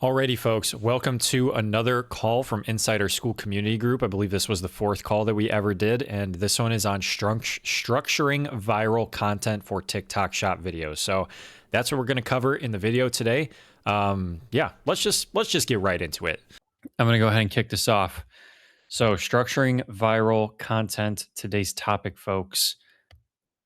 Alrighty, folks, welcome to another call from inside our school community group. I believe this was the fourth call that we ever did, and this one is on structuring viral content for TikTok shop videos. So that's what we're going to cover in the video today. Yeah, let's just get right into it. I'm going to go ahead and kick this off. So structuring viral content, today's topic, folks.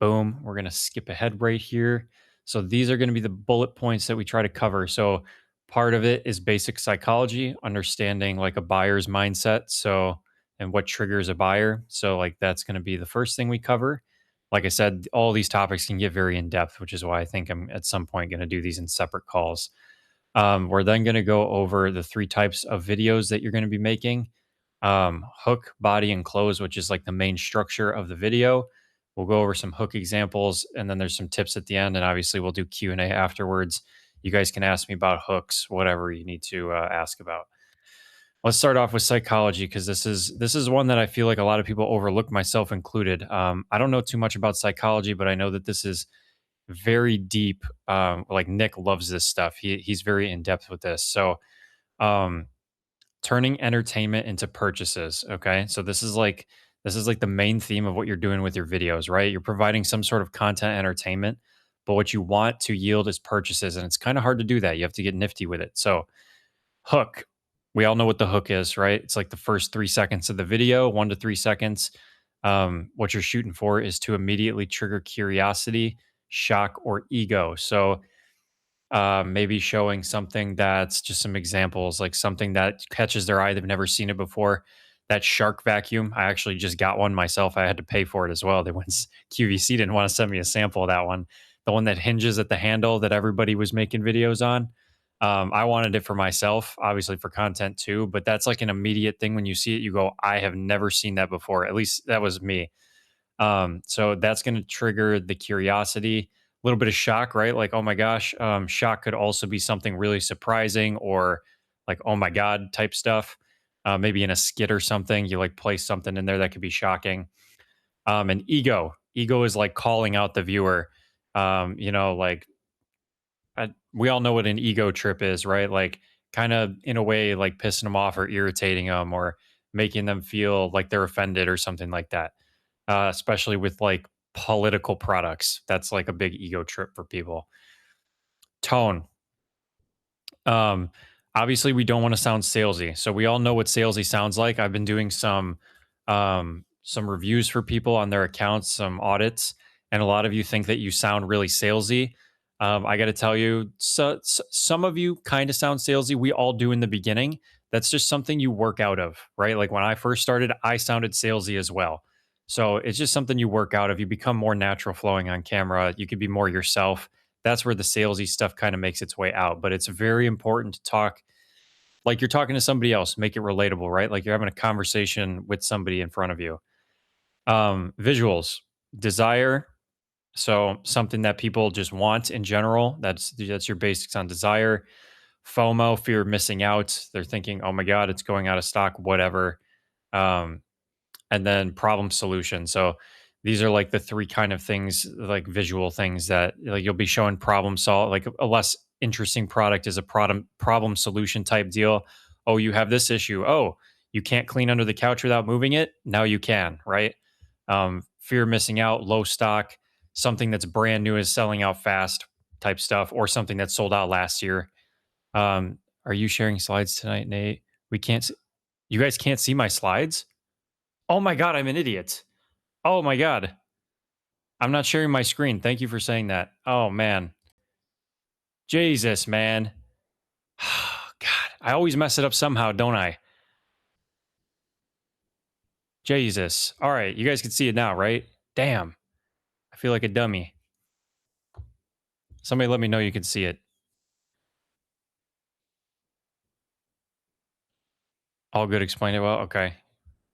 Boom, we're going to skip ahead right here. So these are going to be the bullet points that we try to cover. So part of it is basic psychology, understanding like a buyer's mindset. So, and what triggers a buyer. So, like, that's going to be the first thing we cover. Like I said, all these topics can get very in depth, which is why I think I'm at some point going to do these in separate calls. We're then going to go over the three types of videos that you're going to be making: hook, body, and close, which is like the main structure of the video. We'll go over some hook examples, and then there's some tips at the end, and obviously we'll do Q&A afterwards. You guys can ask me about hooks, whatever you need to ask about. Let's start off with psychology, because this is one that I feel like a lot of people overlook, myself included. I don't know too much about psychology, but I know that this is very deep. Like Nick loves this stuff. He's very in depth with this. So, um, turning entertainment into purchases. Okay, so this is like the main theme of what you're doing with your videos, right? You're providing some sort of content entertainment, but what you want to yield is purchases, and it's kind of hard to do that. You have to get nifty with it. So, hook. We all know what the hook is, right? It's like the first 3 seconds of the video, 1 to 3 seconds. What you're shooting for is to immediately trigger curiosity, shock, or ego. So, maybe showing something that's just some examples, like something that catches their eye. They've never seen it before. That shark vacuum, I actually just got one myself. I had to pay for it as well. They went QVC didn't want to send me a sample of that one. The one that hinges at the handle that everybody was making videos on. I wanted it for myself, obviously for content too, but that's like an immediate thing. When you see it, you go, I have never seen that before. At least that was me. So that's going to trigger the curiosity, a little bit of shock, right? Like, oh my gosh. Shock could also be something really surprising, or like, oh my God type stuff. Maybe in a skit or something, you like place something in there that could be shocking. And ego is like calling out the viewer. Like, we all know what an ego trip is, right? Like, kind of in a way, like pissing them off or irritating them or making them feel like they're offended or something like that, especially with like political products. That's like a big ego trip for people. Tone. Um, Obviously, we don't want to sound salesy, so we all know what salesy sounds like. I've been doing some reviews for people on their accounts, some audits, and a lot of you think that you sound really salesy. I got to tell you, some of you kind of sound salesy. We all do in the beginning. That's just something you work out of, right? Like when I first started, I sounded salesy as well. So it's just something you work out of. You become more natural flowing on camera. You could be more yourself. That's where the salesy stuff kind of makes its way out. But it's very important to talk like you're talking to somebody else, make it relatable, right? Like you're having a conversation with somebody in front of you. Visuals, desire. So something that people just want in general. That's your basics on desire. FOMO, fear of missing out. They're thinking, oh my God, it's going out of stock, whatever. Um, and then problem solution. So these are like the three kind of things, like visual things that like you'll be showing problem solve. Like a less interesting product is a problem solution type deal. Oh, you have this issue. Oh, you can't clean under the couch without moving it. Now you can, right? Fear of missing out, low stock, something that's brand new is selling out fast type stuff, or something that sold out last year. Are you sharing slides tonight, Nate? We can't. You guys can't see my slides. Oh my God, I'm an idiot. Oh my God. I'm not sharing my screen. Thank you for saying that. Oh man. Jesus, man. God, I always mess it up somehow, don't I? Jesus. All right, you guys can see it now, right? Damn. I feel like a dummy. Somebody let me know you can see it. All good, explain it well. Okay.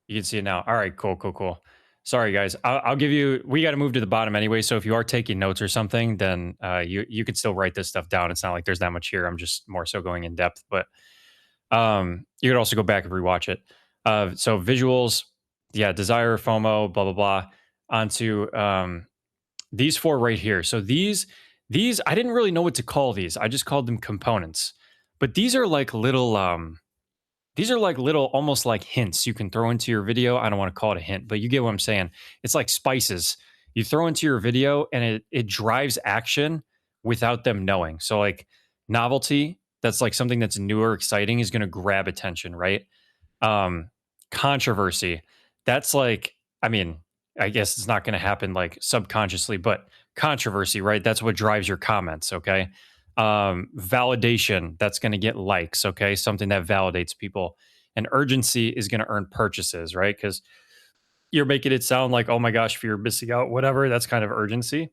You can see it now. All right, cool. Sorry, guys. I'll give you. We got to move to the bottom anyway. So if you are taking notes or something, then you can still write this stuff down. It's not like there's that much here. I'm just more so going in depth. But you could also go back and rewatch it. So visuals, yeah, desire, FOMO, blah blah blah. Onto these four right here. So these I didn't really know what to call these. I just called them components. But these are like little almost like hints you can throw into your video. I don't want to call it a hint, but you get what I'm saying. It's like spices you throw into your video and it drives action without them knowing. So like novelty, that's like something that's new or exciting is going to grab attention, right? Um, Controversy. That's like, I mean, I guess it's not going to happen like subconsciously, but controversy, right? That's what drives your comments. Okay. Validation. That's going to get likes. Okay. Something that validates people. And urgency is going to earn purchases, right? Because you're making it sound like, oh my gosh, fear of missing out, whatever. That's kind of urgency.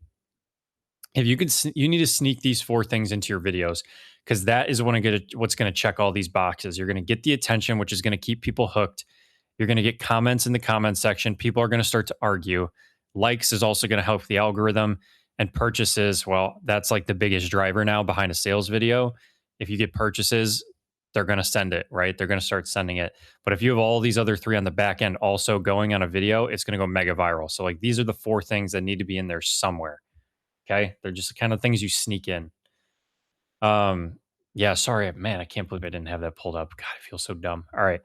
If you could, you need to sneak these four things into your videos because that is what's going to check all these boxes. You're going to get the attention, which is going to keep people hooked. You're going to get comments in the comment section. People are going to start to argue. Likes is also going to help the algorithm, and purchases. Well, that's like the biggest driver now behind a sales video. If you get purchases, they're going to send it, right? They're going to start sending it. But if you have all these other three on the back end also going on a video, it's going to go mega viral. So like these are the four things that need to be in there somewhere. Okay. They're just the kind of things you sneak in. Yeah, sorry, man. I can't believe I didn't have that pulled up. God, I feel so dumb. All right.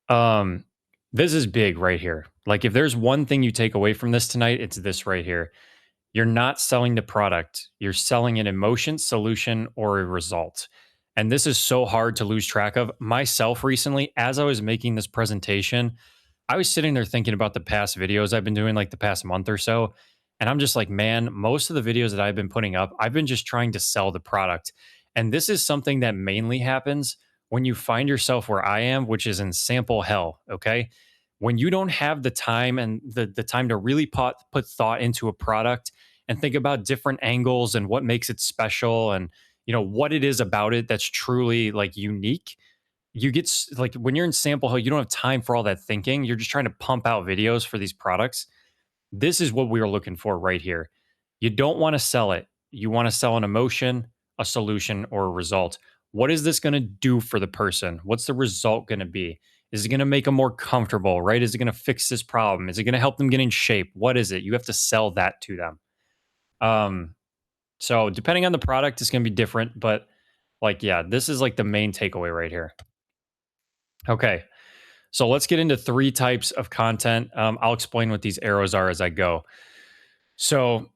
Um, this is big right here. Like if there's one thing you take away from this tonight, it's this right here. You're not selling the product. You're selling an emotion, solution, or a result. And this is so hard to lose track of. Myself recently, as I was making this presentation, I was sitting there thinking about the past videos I've been doing, like the past month or so. And I'm just like, man, most of the videos that I've been putting up, I've been just trying to sell the product. And this is something that mainly happens when you find yourself where I am, which is in sample hell. Okay. When you don't have the time and the time to really put thought into a product and think about different angles and what makes it special and what it is about it that's truly like unique, you get like when you're in sample hell, you don't have time for all that thinking. You're just trying to pump out videos for these products. This is what we are looking for right here. You don't want to sell it. You want to sell an emotion, a solution, or a result. What is this going to do for the person? What's the result going to be? Is it going to make them more comfortable, right? Is it going to fix this problem? Is it going to help them get in shape? What is it? You have to sell that to them. So depending on the product, it's going to be different, but like, yeah, this is like the main takeaway right here. Okay. So let's get into three types of content. I'll explain what these arrows are as I go. So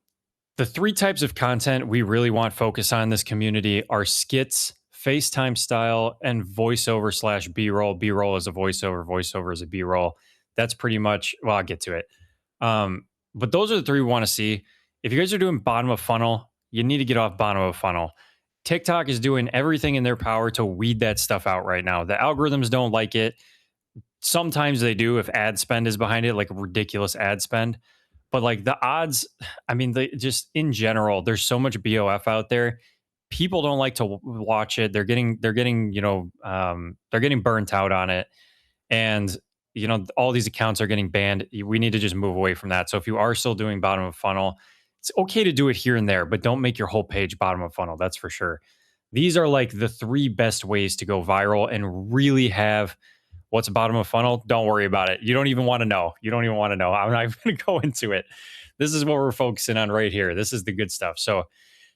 the three types of content we really want focus on in this community are skits, FaceTime style, and voiceover slash B-roll. B-roll is a voiceover, voiceover is a B-roll. That's pretty much, well, I'll get to it. But those are the three we want to see. If you guys are doing bottom of funnel, you need to get off bottom of funnel. TikTok is doing everything in their power to weed that stuff out right now. The algorithms don't like it. Sometimes they do if ad spend is behind it, like ridiculous ad spend. But like the odds, I mean, they just in general, there's so much BOF out there. People don't like to watch it. They're getting, they're getting burnt out on it. And, all these accounts are getting banned. We need to just move away from that. So if you are still doing bottom of funnel, it's okay to do it here and there, but don't make your whole page bottom of funnel. That's for sure. These are like the three best ways to go viral and really have what's bottom of funnel. Don't worry about it. You don't even want to know. You don't even want to know. I'm not even going to go into it. This is what we're focusing on right here. This is the good stuff. So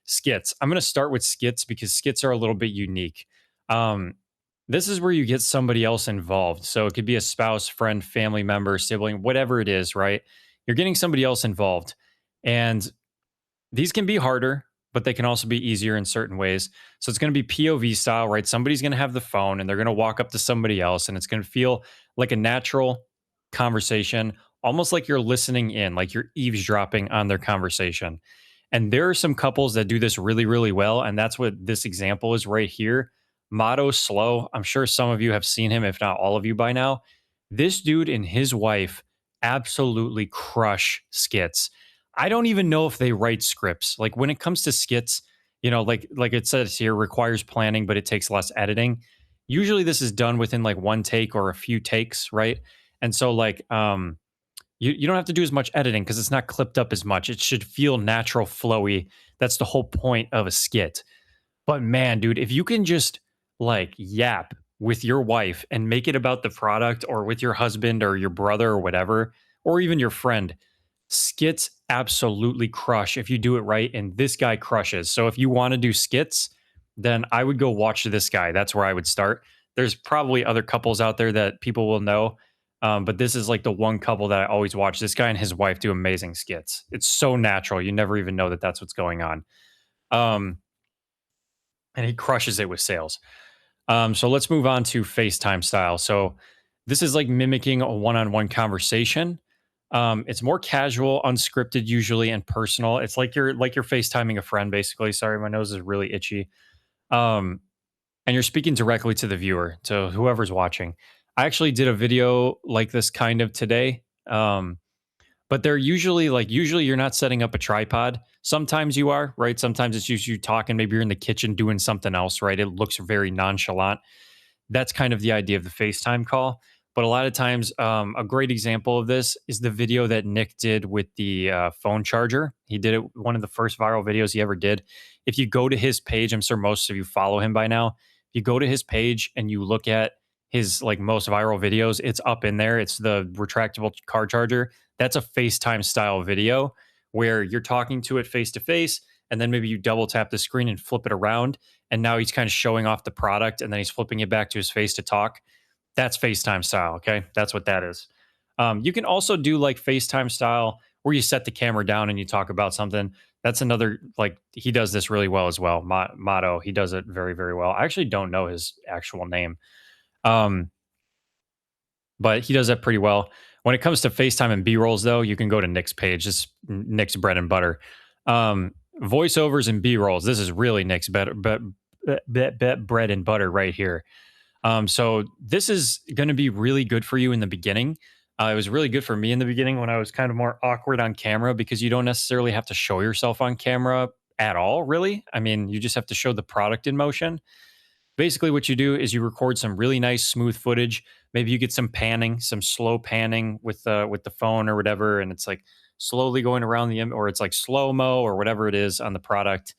skits. I'm going to start with skits because skits are a little bit unique. This is where you get somebody else involved. So it could be a spouse, friend, family member, sibling, whatever it is, right? You're getting somebody else involved. And these can be harder, but they can also be easier in certain ways. So it's going to be POV style, right? Somebody's going to have the phone and they're going to walk up to somebody else and it's going to feel like a natural conversation, almost like you're listening in, like you're eavesdropping on their conversation. And there are some couples that do this really, really well. And that's what this example is right here. Motto Slow. I'm sure some of you have seen him, if not all of you by now. This dude and his wife absolutely crush skits. I don't even know if they write scripts. Like when it comes to skits, like it says here, requires planning, but it takes less editing. Usually this is done within like one take or a few takes, right? And so like you don't have to do as much editing because it's not clipped up as much. It should feel natural, flowy. That's the whole point of a skit. But man, dude, if you can just like yap with your wife and make it about the product or with your husband or your brother or whatever, or even your friend, skits absolutely crush if you do it right. And this guy crushes. So if you want to do skits, then I would go watch this guy. That's where I would start. There's probably other couples out there that people will know, but this is like the one couple that I always watch. This guy and his wife do amazing skits. It's so natural. You never even know that that's what's going on. Um, and he crushes it with sales. So let's move on to FaceTime style. So this is like mimicking a one-on-one conversation. It's more casual, unscripted, usually, and personal. It's like you're FaceTiming a friend, basically. Sorry, my nose is really itchy. Um, and you're speaking directly to the viewer, to whoever's watching. I actually did a video like this kind of today. But they're usually you're not setting up a tripod. Sometimes you are, right? Sometimes it's just you talking. Maybe you're in the kitchen doing something else, right? It looks very nonchalant. That's kind of the idea of the FaceTime call. But a lot of times, a great example of this is the video that Nick did with the phone charger. He did it, one of the first viral videos he ever did. If you go to his page, I'm sure most of you follow him by now. If you go to his page and you look at his like most viral videos, it's up in there. It's the retractable car charger. That's a FaceTime style video where you're talking to it face to face, and then maybe you double tap the screen and flip it around, and now he's kind of showing off the product, and then he's flipping it back to his face to talk. That's FaceTime style. Okay. That's what that is. You can also do like FaceTime style where you set the camera down and you talk about something. That's another, like, he does this really well as well. Motto, he does it very, very well. I actually don't know his actual name, um, but he does that pretty well. When it comes to FaceTime and B rolls, though, you can go to Nick's page. This is Nick's bread and butter. Voiceovers and B rolls. This is really Nick's bread and butter right here. So this is going to be really good for you in the beginning. It was really good for me in the beginning when I was kind of more awkward on camera because you don't necessarily have to show yourself on camera at all, really. I mean, you just have to show the product in motion. Basically, what you do is you record some really nice, smooth footage. Maybe you get some panning, some slow panning with the phone or whatever, and it's like slowly going around or it's like slow mo or whatever it is on the product,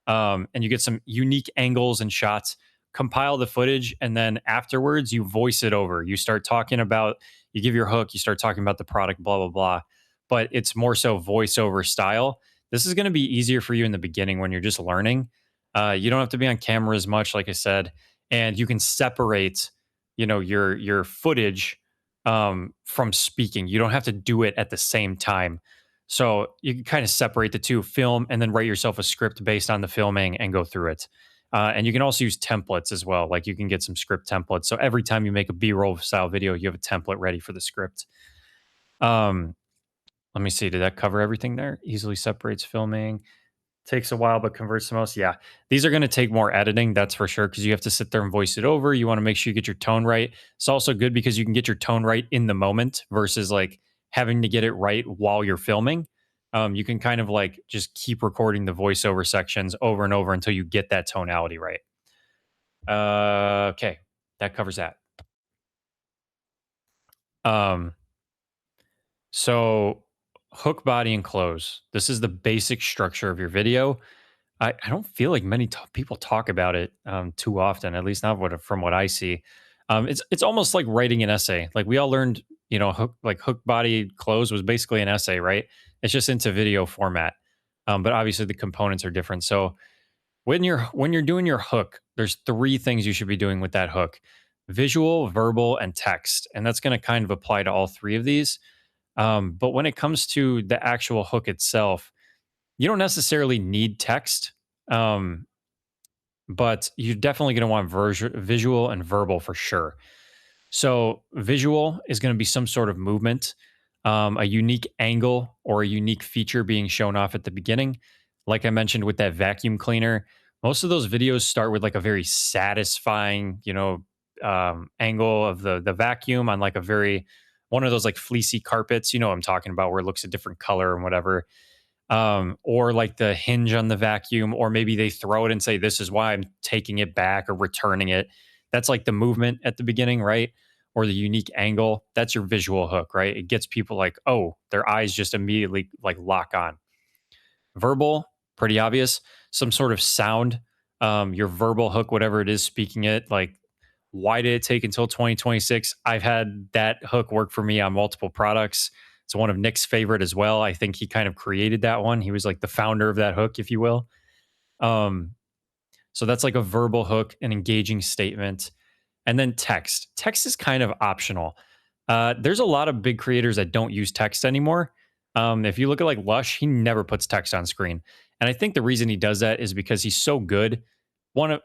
and you get some unique angles and shots. Compile the footage, and then afterwards you voice it over. You start talking about, you give your hook, you start talking about the product, blah blah blah. But it's more so voiceover style. This is going to be easier for you in the beginning when you're just learning. You don't have to be on camera as much, like I said, and you can separate, your footage from speaking. You don't have to do it at the same time. So you can kind of separate the two, film, and then write yourself a script based on the filming and go through it. And you can also use templates as well. Like you can get some script templates. So every time you make a B-roll style video, you have a template ready for the script. Let me see. Did that cover everything there? Easily separates filming. Takes a while, but converts the most. Yeah. These are going to take more editing. That's for sure. Because you have to sit there and voice it over. You want to make sure you get your tone right. It's also good because you can get your tone right in the moment versus like having to get it right while you're filming. You can kind of like just keep recording the voiceover sections over and over until you get that tonality right. Okay, that covers that. Um, so hook, body, and close. This is the basic structure of your video. I don't feel like many people talk about it too often, at least not from what I see. It's almost like writing an essay. Like we all learned, hook, body, close was basically an essay, right? It's just into video format, but obviously the components are different. So when you're doing your hook, there's three things you should be doing with that hook: visual, verbal, and text, and that's going to kind of apply to all three of these. But when it comes to the actual hook itself, you don't necessarily need text, um, but you're definitely going to want visual and verbal for sure. So, visual is going to be some sort of movement, a unique angle or a unique feature being shown off at the beginning. Like I mentioned with that vacuum cleaner, most of those videos start with like a very satisfying, angle of the vacuum on like a very one of those like fleecy carpets. You know what I'm talking about, where it looks a different color and whatever, or like the hinge on the vacuum, or maybe they throw it and say, "This is why I'm taking it back or returning it." That's like the movement at the beginning, right? Or the unique angle. That's your visual hook, right? It gets people like, oh, their eyes just immediately like lock on. Verbal, pretty obvious. Some sort of sound. Your verbal hook, whatever it is, speaking it. Like, why did it take until 2026? I've had that hook work for me on multiple products. It's one of Nick's favorite as well. I think he kind of created that one. He was like the founder of that hook, if you will. Um, So that's like a verbal hook, an engaging statement. And then text. Text is kind of optional. There's a lot of big creators that don't use text anymore. If you look at like Lush, he never puts text on screen. And I think the reason he does that is because he's so good.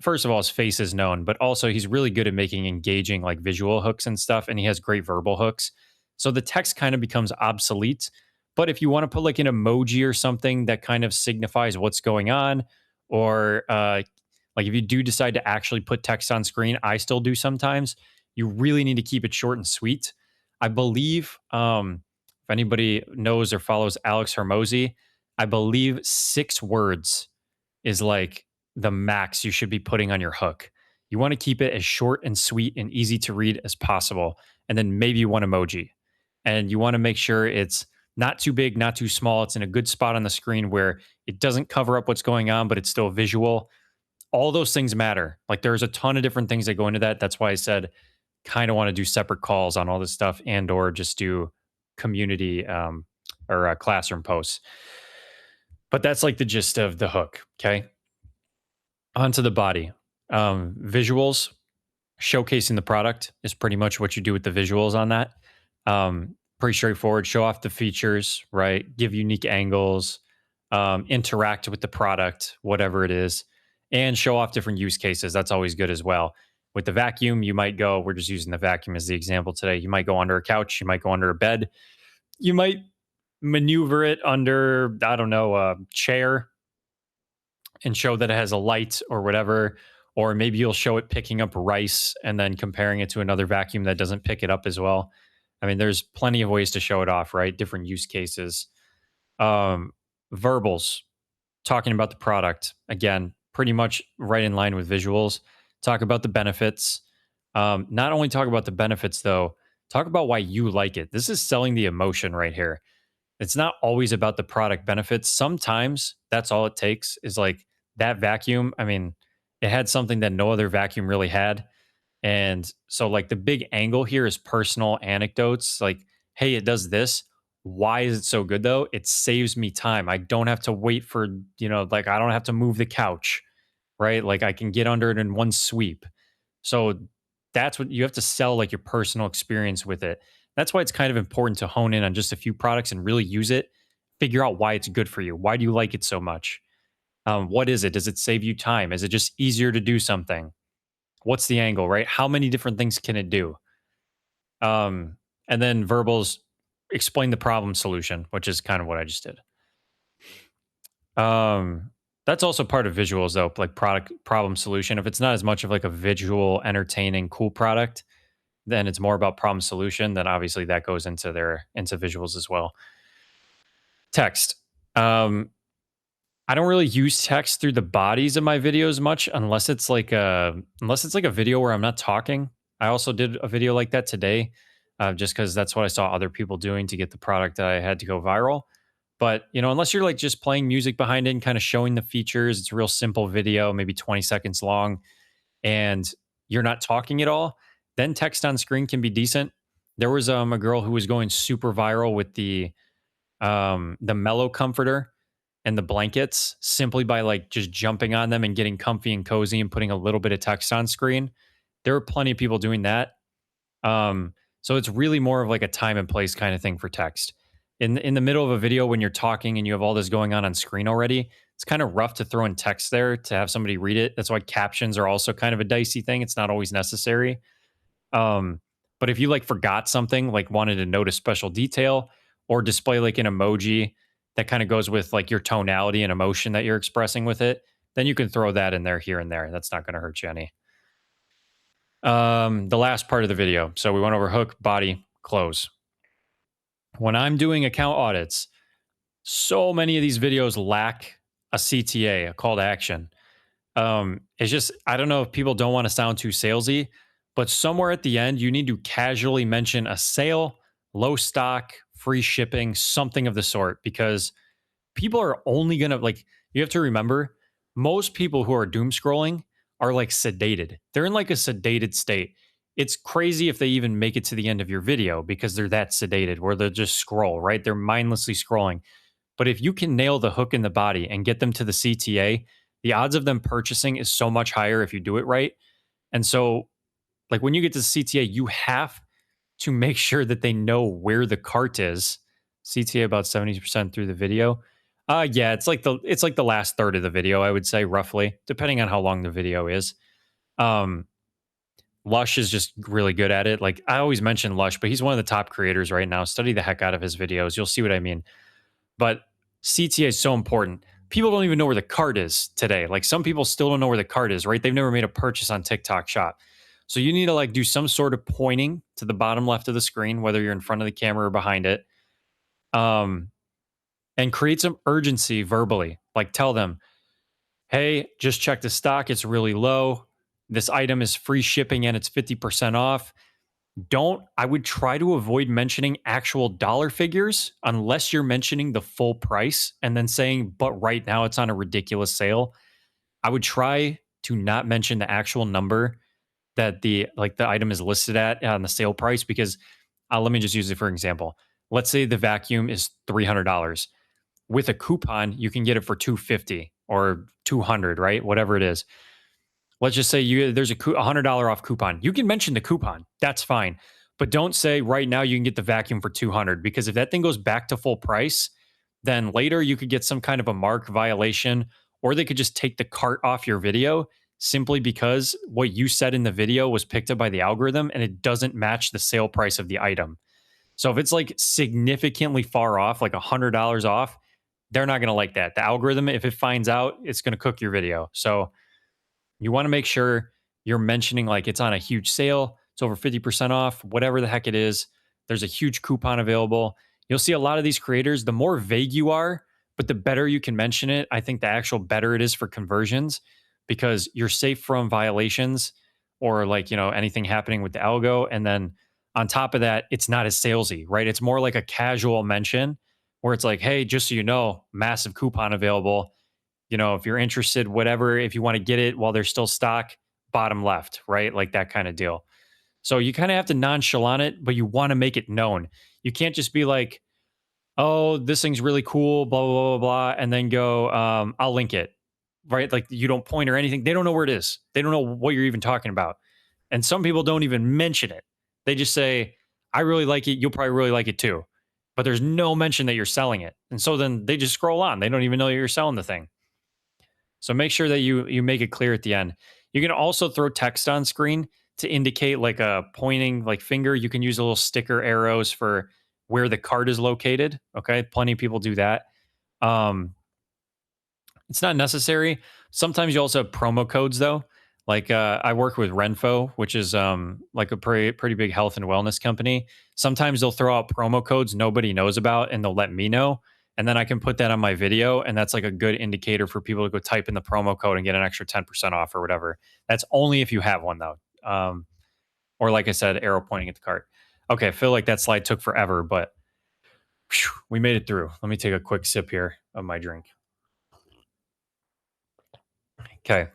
First of all, his face is known, but also he's really good at making engaging like visual hooks and stuff. And he has great verbal hooks. So the text kind of becomes obsolete. But if you want to put like an emoji or something that kind of signifies what's going on, or like if you do decide to actually put text on screen, I still do sometimes. You really need to keep it short and sweet. I believe if anybody knows or follows Alex Hermosi, I believe 6 words is like the max you should be putting on your hook. You want to keep it as short and sweet and easy to read as possible. And then maybe one emoji. And you want to make sure it's not too big, not too small. It's in a good spot on the screen where it doesn't cover up what's going on, but it's still visual. All those things matter. Like there's a ton of different things that go into that. That's why I said kind of want to do separate calls on all this stuff and or just do community or classroom posts. But that's like the gist of the hook. Okay. Onto the body. Visuals, showcasing the product is pretty much what you do with the visuals on that. Pretty straightforward. Show off the features, right? Give unique angles, interact with the product, whatever it is, and show off different use cases. That's always good as well. With the vacuum, you might go, we're just using the vacuum as the example today. You might go under a couch, you might go under a bed, you might maneuver it under, I don't know, a chair and show that it has a light or whatever. Or maybe you'll show it picking up rice and then comparing it to another vacuum that doesn't pick it up as well. I mean, there's plenty of ways to show it off, right? Different use cases. Verbals, talking about the product. Again, pretty much right in line with visuals. Talk about the benefits. Not only talk about the benefits, though, talk about why you like it. This is selling the emotion right here. It's not always about the product benefits. Sometimes that's all it takes is like that vacuum. I mean, it had something that no other vacuum really had. And so, like, the big angle here is personal anecdotes. Like, hey, it does this. Why is it so good, though? It saves me time. I don't have to wait for, like, I don't have to move the couch, right? Like, I can get under it in one sweep. So, that's what you have to sell, like, your personal experience with it. That's why it's kind of important to hone in on just a few products and really use it. Figure out why it's good for you. Why do you like it so much? What is it? Does it save you time? Is it just easier to do something? What's the angle, right? How many different things can it do? And then verbals explain the problem solution, which is kind of what I just did. That's also part of visuals though, like product problem solution. If it's not as much of like a visual, entertaining, cool product, then it's more about problem solution. Then obviously that goes into visuals as well. Text. I don't really use text through the bodies of my videos much unless it's like a video where I'm not talking. I also did a video like that today, just because that's what I saw other people doing to get the product that I had to go viral. But unless you're like just playing music behind it and kind of showing the features, it's a real simple video, maybe 20 seconds long, and you're not talking at all, then text on screen can be decent. There was a girl who was going super viral with the Mellow comforter and the blankets simply by like just jumping on them and getting comfy and cozy and putting a little bit of text on screen. There are plenty of people doing that. So it's really more of like a time and place kind of thing for text. In the middle of a video when you're talking and you have all this going on screen already, it's kind of rough to throw in text there to have somebody read it. That's why captions are also kind of a dicey thing. It's not always necessary. But if you like forgot something, like wanted to note a special detail or display like an emoji that kind of goes with like your tonality and emotion that you're expressing with it, then you can throw that in there here and there. That's not going to hurt you any. The last part of the video. So we went over hook, body, close. When I'm doing account audits, so many of these videos lack a CTA, a call to action. It's just, I don't know if people don't want to sound too salesy, but somewhere at the end, you need to casually mention a sale, low stock, free shipping, something of the sort, because people are only going to like, you have to remember, most people who are doom scrolling are like sedated. They're in like a sedated state. It's crazy if they even make it to the end of your video because they're that sedated where they'll just scroll, right? They're mindlessly scrolling. But if you can nail the hook in the body and get them to the CTA, the odds of them purchasing is so much higher if you do it right. And so, like when you get to CTA, you have to make sure that they know where the cart is. CTA about 70% through the video. Yeah, it's like the last third of the video, I would say, roughly, depending on how long the video is. Um, Lush is just really good at it. Like I always mention Lush, but he's one of the top creators right now. Study the heck out of his videos. You'll see what I mean. But CTA is so important. People don't even know where the cart is today. Like some people still don't know where the cart is, right? They've never made a purchase on TikTok Shop. So you need to like do some sort of pointing to the bottom left of the screen, whether you're in front of the camera or behind it. Um, and create some urgency verbally. Like tell them, hey, just check the stock. It's really low. This item is free shipping and it's 50% off. I would try to avoid mentioning actual dollar figures unless you're mentioning the full price and then saying, but right now it's on a ridiculous sale. I would try to not mention the actual number that the item is listed at on the sale price because let me just use it for example. Let's say the vacuum is $300. With a coupon, you can get it for $250 or $200, right? Whatever it is. Let's just say there's a $100 off coupon. You can mention the coupon. That's fine. But don't say right now you can get the vacuum for 200 because if that thing goes back to full price, then later you could get some kind of a mark violation or they could just take the cart off your video simply because what you said in the video was picked up by the algorithm and it doesn't match the sale price of the item. So if it's like significantly far off, like $100 off, they're not going to like that. The algorithm, if it finds out, it's going to cook your video. So you want to make sure you're mentioning like it's on a huge sale, it's over 50% off, whatever the heck it is. There's a huge coupon available. You'll see a lot of these creators, the more vague you are, but the better you can mention it, I think the actual better it is for conversions because you're safe from violations or like, anything happening with the algo. And then on top of that, it's not as salesy, right? It's more like a casual mention where it's like, hey, just so you know, massive coupon available. If you're interested, whatever, if you want to get it while there's still stock, bottom left, right? Like that kind of deal. So you kind of have to nonchalant it, but you want to make it known. You can't just be like, oh, this thing's really cool, blah, blah, blah, blah, blah, and then go, I'll link it, right? Like you don't point or anything. They don't know where it is. They don't know what you're even talking about. And some people don't even mention it. They just say, I really like it. You'll probably really like it too. But there's no mention that you're selling it. And so then they just scroll on. They don't even know you're selling the thing. So make sure that you make it clear at the end. You can also throw text on screen to indicate like a pointing like finger. You can use a little sticker arrows for where the cart is located. Okay. Plenty of people do that. It's not necessary. Sometimes you also have promo codes though. Like I work with Renfo, which is like a pretty big health and wellness company. Sometimes they'll throw out promo codes nobody knows about and they'll let me know. And then I can put that on my video. And that's like a good indicator for people to go type in the promo code and get an extra 10% off or whatever. That's only if you have one though. Or like I said, arrow pointing at the cart. Okay, I feel like that slide took forever, but whew, we made it through. Let me take a quick sip here of my drink. Okay.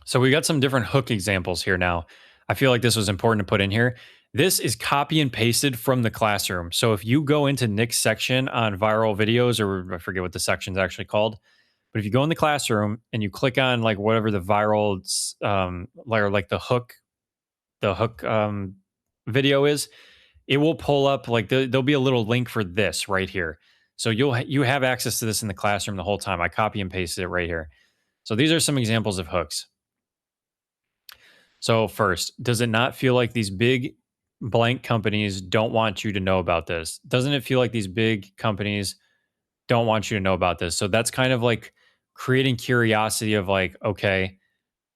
So we got some different hook examples here now. I feel like this was important to put in here. This is copy and pasted from the classroom. So if you go into Nick's section on viral videos, or I forget what the section's actually called, but if you go in the classroom and you click on like whatever the viral, like the hook video is, it will pull up like there'll be a little link for this right here. So you have access to this in the classroom the whole time. I copy and pasted it right here. So these are some examples of hooks. So first, does it not feel like these big blank companies don't want you to know about this? Doesn't it feel like these big companies don't want you to know about this? So that's kind of like creating curiosity of like, okay,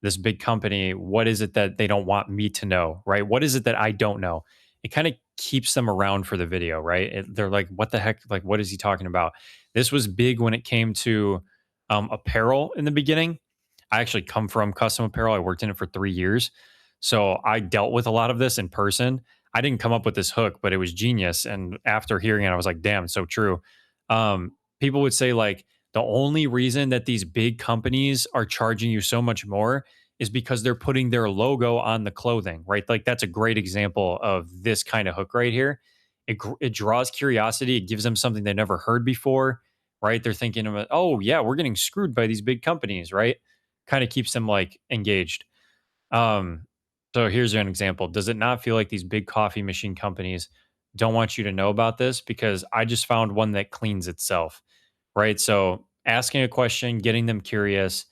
this big company, what is it that they don't want me to know, right? What is it that I don't know? It kind of keeps them around for the video, right? They're like, what the heck? Like, what is he talking about? This was big when it came to apparel in the beginning. I actually come from custom apparel. I worked in it for 3 years. So I dealt with a lot of this in person. I didn't come up with this hook, but it was genius. And after hearing it, I was like, damn, it's so true. People would say, like, the only reason that these big companies are charging you so much more is because they're putting their logo on the clothing, right? Like, that's a great example of this kind of hook right here. It draws curiosity. It gives them something they never heard before. right? They're thinking of it, oh yeah, we're getting screwed by these big companies, right? Kind of keeps them like engaged. Um, so here's an example. Does it not feel like these big coffee machine companies don't want you to know about this? Because I just found one that cleans itself, right? So asking a question, getting them curious,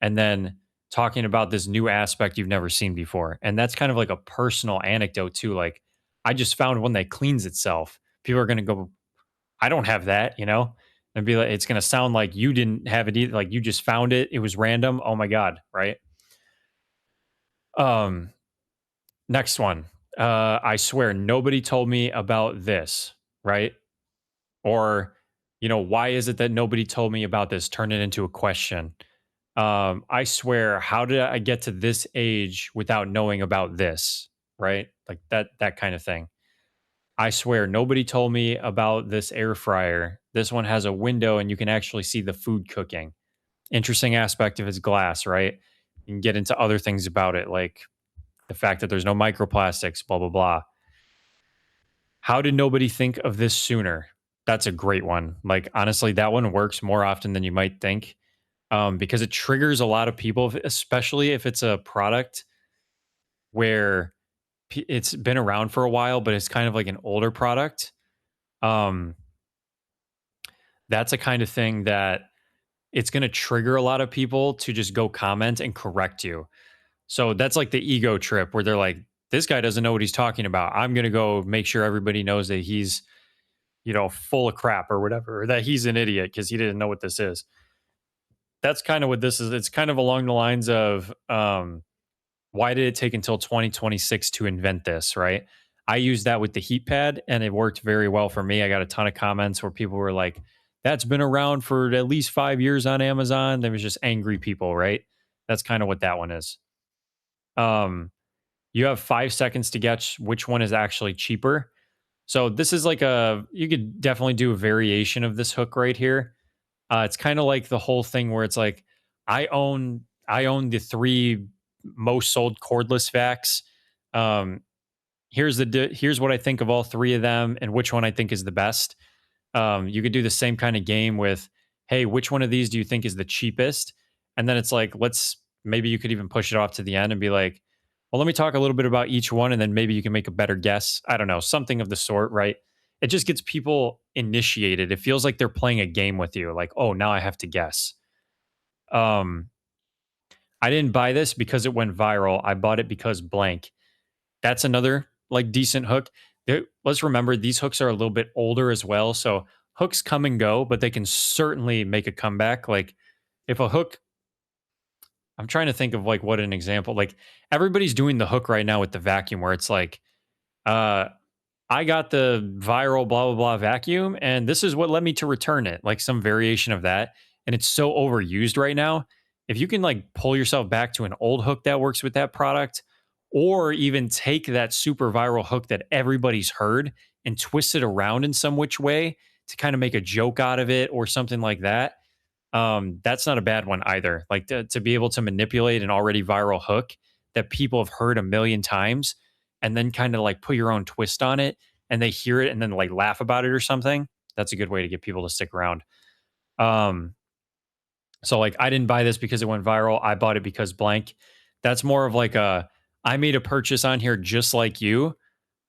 and then talking about this new aspect you've never seen before. And that's kind of like a personal anecdote too. Like, I just found one that cleans itself. People are going to go, I don't have that, and be like, it's going to sound like you didn't have it either. Like you just found it. It was random. Oh my God. Right. Um, Next one. I swear nobody told me about this, right? Or, why is it that nobody told me about this? Turn it into a question. I swear, how did I get to this age without knowing about this? Right? Like that kind of thing. I swear nobody told me about this air fryer. This one has a window and you can actually see the food cooking. Interesting aspect of its glass, right? You can get into other things about it, like the fact that there's no microplastics, blah, blah, blah. How did nobody think of this sooner? That's a great one. Like, honestly, that one works more often than you might think, because it triggers a lot of people, especially if it's a product where it's been around for a while, but it's kind of like an older product. Um, that's a kind of thing that it's going to trigger a lot of people to just go comment and correct you. So that's like the ego trip where they're like, this guy doesn't know what he's talking about. I'm going to go make sure everybody knows that he's, full of crap or whatever, or that he's an idiot because he didn't know what this is. That's kind of what this is. It's kind of along the lines of, why did it take until 2026 to invent this, right? I used that with the heat pad and it worked very well for me. I got a ton of comments where people were like, that's been around for at least 5 years on Amazon. There was just angry people, right? That's kind of what that one is. Um, you have 5 seconds to guess which one is actually cheaper. So this is like you could definitely do a variation of this hook right here. It's kind of like the whole thing where it's like, I own the three most sold cordless vacs. Um, here's what I think of all three of them and which one I think is the best. You could do the same kind of game with, hey, which one of these do you think is the cheapest? And then it's like, maybe you could even push it off to the end and be like, well, let me talk a little bit about each one and then maybe you can make a better guess. I don't know, something of the sort, right? It just gets people initiated. It feels like they're playing a game with you. Like, oh, now I have to guess. Um, I didn't buy this because it went viral. I bought it because blank. That's another like decent hook. Let's remember these hooks are a little bit older as well. So hooks come and go, but they can certainly make a comeback. Like if a hook, I'm trying to think of like what an example, like everybody's doing the hook right now with the vacuum where it's like, uh, I got the viral blah blah blah vacuum, and this is what led me to return it, like some variation of that. And it's so overused right now. If you can like pull yourself back to an old hook that works with that product, or even take that super viral hook that everybody's heard and twist it around in some which way to kind of make a joke out of it or something like that. That's not a bad one either. Like to be able to manipulate an already viral hook that people have heard a million times and then kind of like put your own twist on it and they hear it and then like laugh about it or something. That's a good way to get people to stick around. Um, so like I didn't buy this because it went viral. I bought it because blank. That's more of like I made a purchase on here just like you,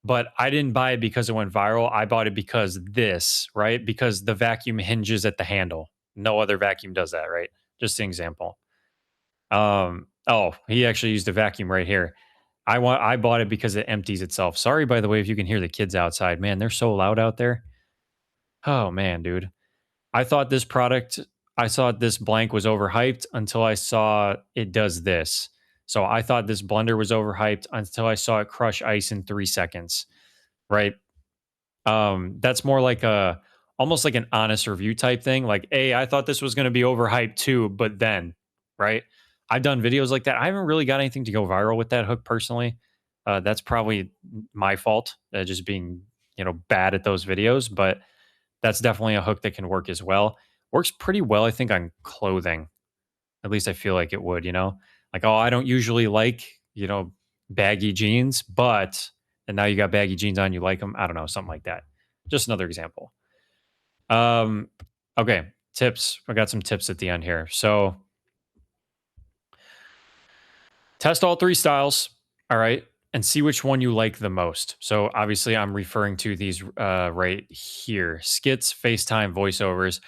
but I didn't buy it because it went viral. I bought it because this, right? Because the vacuum hinges at the handle. No other vacuum does that, right? Just an example. Oh, he actually used a vacuum right here. I bought it because it empties itself. Sorry, by the way, if you can hear the kids outside. Man, they're so loud out there. Oh man, dude. I thought this product, I thought this blank was overhyped until I saw it does this. So I thought this blender was overhyped until I saw it crush ice in 3 seconds. Right. That's more like a almost like an honest review type thing. Like, hey, I thought this was going to be overhyped too, but then, right? I've done videos like that. I haven't really got anything to go viral with that hook personally. That's probably my fault, just being bad at those videos. But that's definitely a hook that can work as well. Works pretty well, I think, on clothing. At least I feel like it would. Like, oh, I don't usually like baggy jeans, but and now you got baggy jeans on, you like them. I don't know, something like that. Just another example. Um, okay. tips. I got some tips at the end here. So test all three styles. All right. And see which one you like the most. So obviously, I'm referring to these right here: skits, FaceTime, voiceovers.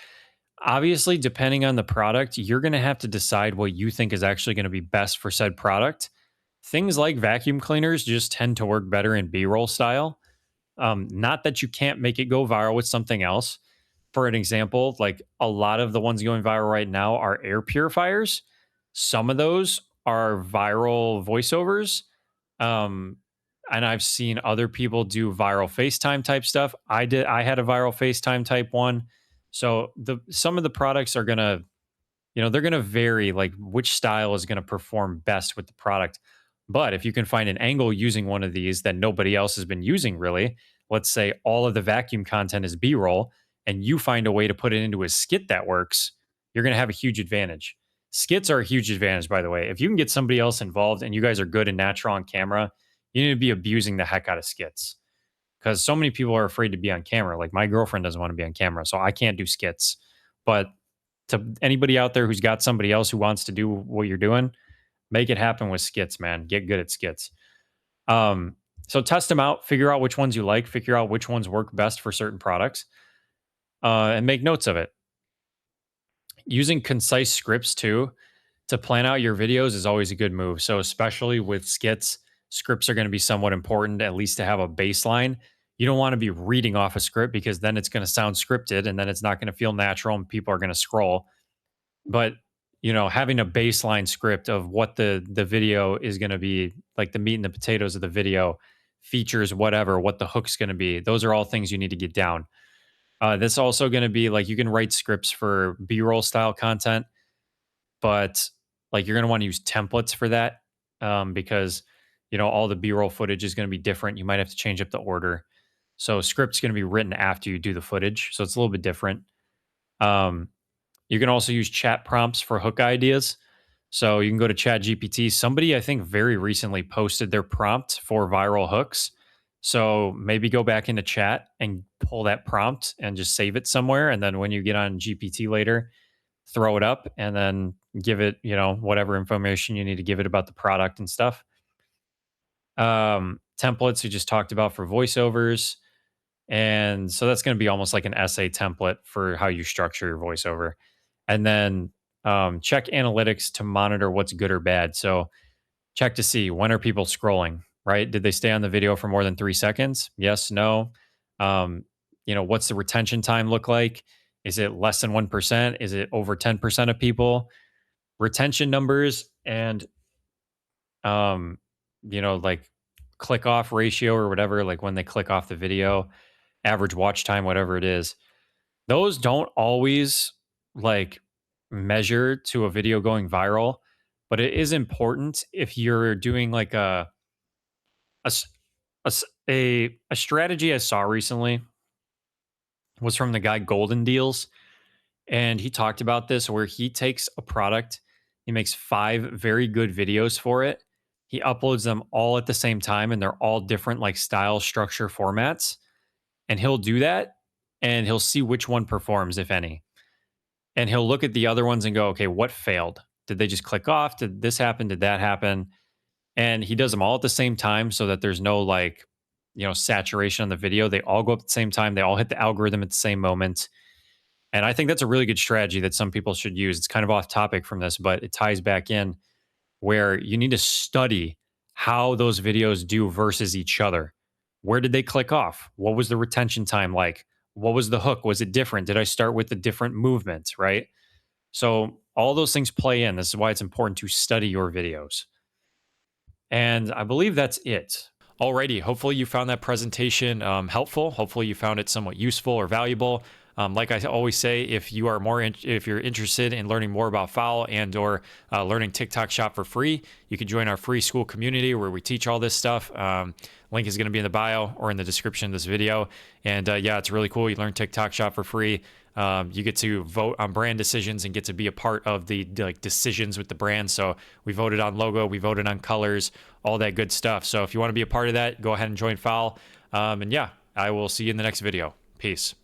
Obviously, depending on the product, you're going to have to decide what you think is actually going to be best for said product. Things like vacuum cleaners just tend to work better in B roll style. Not that you can't make it go viral with something else. For an example, like a lot of the ones going viral right now are air purifiers. Some of those are viral voiceovers. Um, and I've seen other people do viral FaceTime type stuff. I had a viral FaceTime type one. So some of the products are gonna, they're gonna vary, like which style is gonna perform best with the product. But if you can find an angle using one of these that nobody else has been using really, let's say all of the vacuum content is B-roll, and you find a way to put it into a skit that works, you're gonna have a huge advantage. Skits are a huge advantage, by the way. If you can get somebody else involved and you guys are good and natural on camera, you need to be abusing the heck out of skits. Because so many people are afraid to be on camera. Like my girlfriend doesn't want to be on camera, so I can't do skits. But to anybody out there who's got somebody else who wants to do what you're doing, make it happen with skits, man. Get good at skits. Um, so test them out, figure out which ones you like, figure out which ones work best for certain products, and make notes of it. Using concise scripts too to plan out your videos is always a good move. So especially with skits, scripts are going to be somewhat important, at least to have a baseline. You don't want to be reading off a script because then it's going to sound scripted and then it's not going to feel natural and people are going to scroll. But having a baseline script of what the video is going to be, like the meat and the potatoes of the video, features, whatever, what the hook's going to be, those are all things you need to get down. This also going to be like you can write scripts for B-roll style content, but like you're going to want to use templates for that, because all the B-roll footage is going to be different. You might have to change up the order. So script's going to be written after you do the footage, so it's a little bit different. You can also use chat prompts for hook ideas. So you can go to Chat GPT. Somebody I think very recently posted their prompt for viral hooks. So maybe go back into chat and pull that prompt and just save it somewhere. And then when you get on GPT later, throw it up and then give it, whatever information you need to give it about the product and stuff. Templates we just talked about for voiceovers. And so that's going to be almost like an essay template for how you structure your voiceover. And then check analytics to monitor what's good or bad. So check to see, when are people scrolling, right? Did they stay on the video for more than 3 seconds? Yes, no. What's the retention time look like? Is it less than 1%? Is it over 10% of people? Retention numbers and, like click off ratio or whatever, like when they click off the video, average watch time, whatever it is. Those don't always like measure to a video going viral, but it is important if you're doing like a s- a strategy I saw recently was from the guy Golden Deals, and he talked about this where he takes a product, he makes 5 very good videos for it. He uploads them all at the same time and they're all different like style, structure, formats. And he'll do that and he'll see which one performs, if any. And he'll look at the other ones and go, okay, what failed? Did they just click off? Did this happen? Did that happen? And he does them all at the same time so that there's no like, saturation on the video. They all go up at the same time. They all hit the algorithm at the same moment. And I think that's a really good strategy that some people should use. It's kind of off topic from this, but it ties back in where you need to study how those videos do versus each other. Where did they click off? What was the retention time like? What was the hook? Was it different? Did I start with the different movements, right? So all those things play in. This is why it's important to study your videos. And I believe that's it. Alrighty, hopefully you found that presentation helpful. Hopefully you found it somewhat useful or valuable. Like I always say, if you are if you're interested in learning more about Fowl and or learning TikTok Shop for free, you can join our free school community where we teach all this stuff. Link is going to be in the bio or in the description of this video. And yeah, it's really cool. You learn TikTok Shop for free. You get to vote on brand decisions and get to be a part of the like decisions with the brand. So we voted on logo, we voted on colors, all that good stuff. So if you want to be a part of that, go ahead and join Fowl. And yeah, I will see you in the next video. Peace.